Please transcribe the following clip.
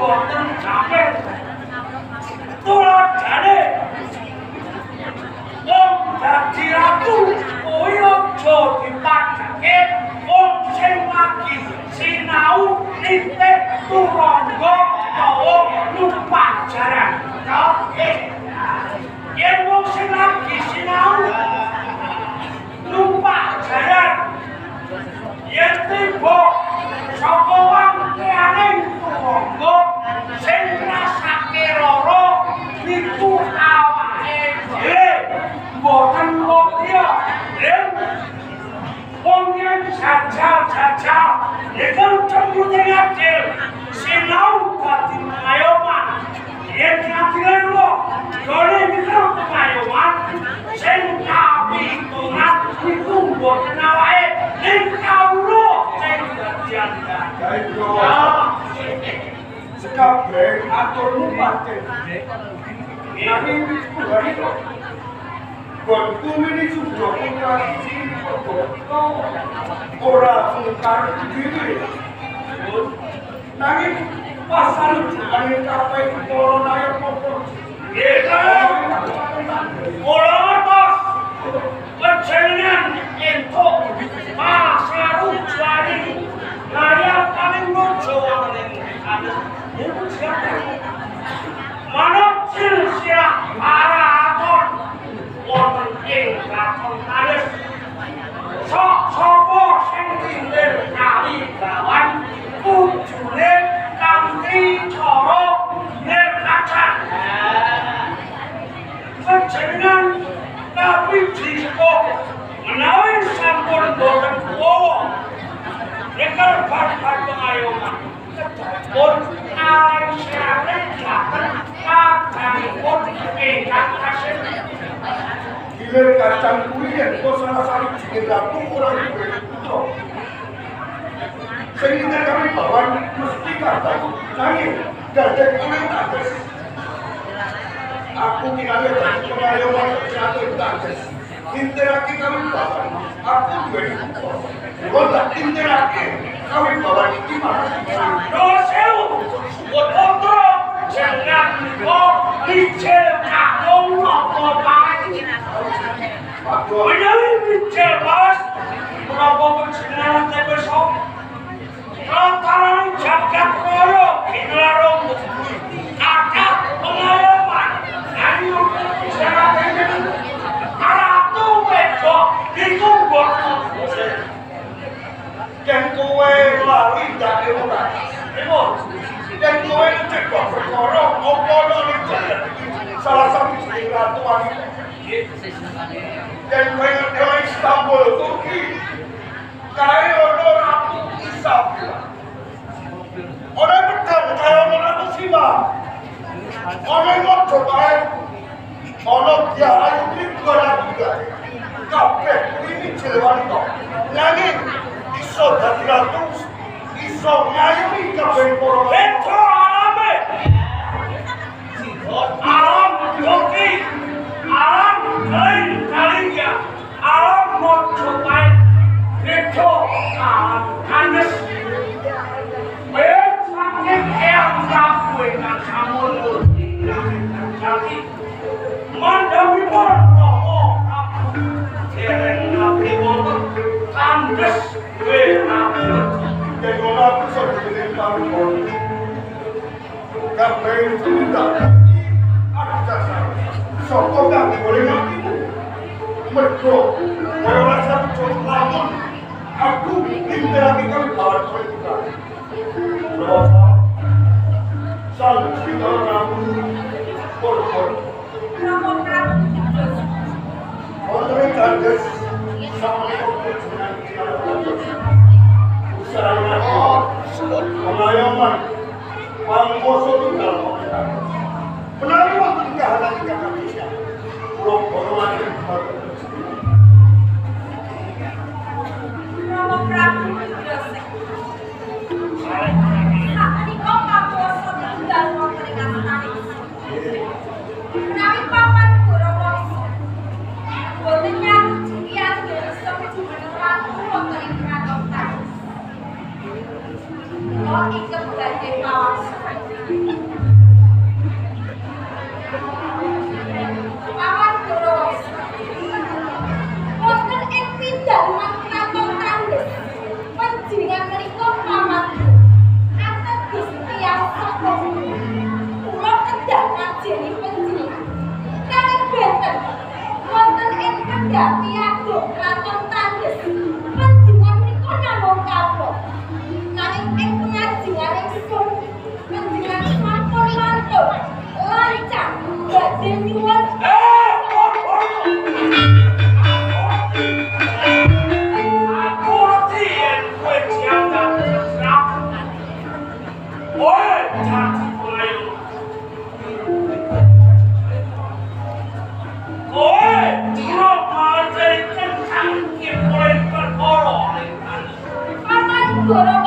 boten sampe tuladhane wong dadi ratu kuwi aja dipadhake wong sing lagi sinau nitih turangga utawa numpak jaran yen wong sing lagi sinau numpak jaran yen tiba saka wangkeaning turangga sing ngrasake lara niku awake dhewe mboten wong liya wong yen jajal iku cembute adil sinau dadi ngayoman yen adil kok gone mikro ngayoman sing kapitungan iku mboten awake ning kawula sing dadi sekabeh aturmu pancen nanging kuwi kok Bonku ini sudah punya izin ora mungkar diri. Nanging pasal jane kape corona ya popo. Ora bos. Penjenengan entuk pasaru jari. Naya paling mojo ada. Manuk silsilah para atur. Wonten ing lakon kalis sapa sing tindir kali gawan kudune kanthi cara nirkacan panjenengan kapiji kok menawi sampun boten kuwo rekel bab-bab pengayoman pun aisyane jaken kadangipun ingkang kasih Gilir kacang kuwi yen kok salah siji ratu ora duwe putra. Sehingga kami bawa mesti kata nanging dadek kuwi ates. Aku kinale dadi pengayoman satu ates. Interaki kami bawa aku duwe putra. Kok tak interaki kami bawa iki malah dosewu putra jangan kok ijel kakung apa bae menawi ijel bos menapa panjenengan tepe sok lantaran jagat raya kinarung akeh pengayoman ayo jangan ratu wedok iku boten yen kowe lali dak ora. Yen kowe cek kok perkara apa lali dak salah satu ratu wanita. Yen kowe nang Istanbul Turki kae ono ratu Isabel. Ora betul kaya ono ratu Siwa. Ono ngono kae ono dia ayu iki ora juga. Kabeh kuwi jelewani kok. Nanging iso dadi ratu iso ngayomi kabeh para Beto alame alam joki alam kalinya alam mojopai beto alam kanes saking yang kabeh nang samun jadi mandami porno dereng nabi wonten kandes we nabi yen ora bisa dibeli karo kabeh tidak ada soko gak boleh mati mergo ora rasa cukup lamun aku interaki kami bawa kowe juga salah kita ramu por Orang kandes sama pengayoman pangkoso tunggal menawi wonten kahanan ingkang kabisya kula hormati Rama Prabu Yosek sapunika pangkoso tunggal wonten ing kahanan menawi papan Gorawangsa boten nyaruji Wiyadosa jumeneng ratu wonten ing kraton Kos. Kok ikut badhe pawasa Raja Piagong Kraton Tandus. Panjenengan menika namung kawula. Nanging ing pengajian ingsun panjenengan sampun mantun lancang badhe nyuwun Aku ngerti yen kowe dianggap serap. Kowe jadi kowe. Kowe durung mau jadi kencang ki kowe perkara ning paman goro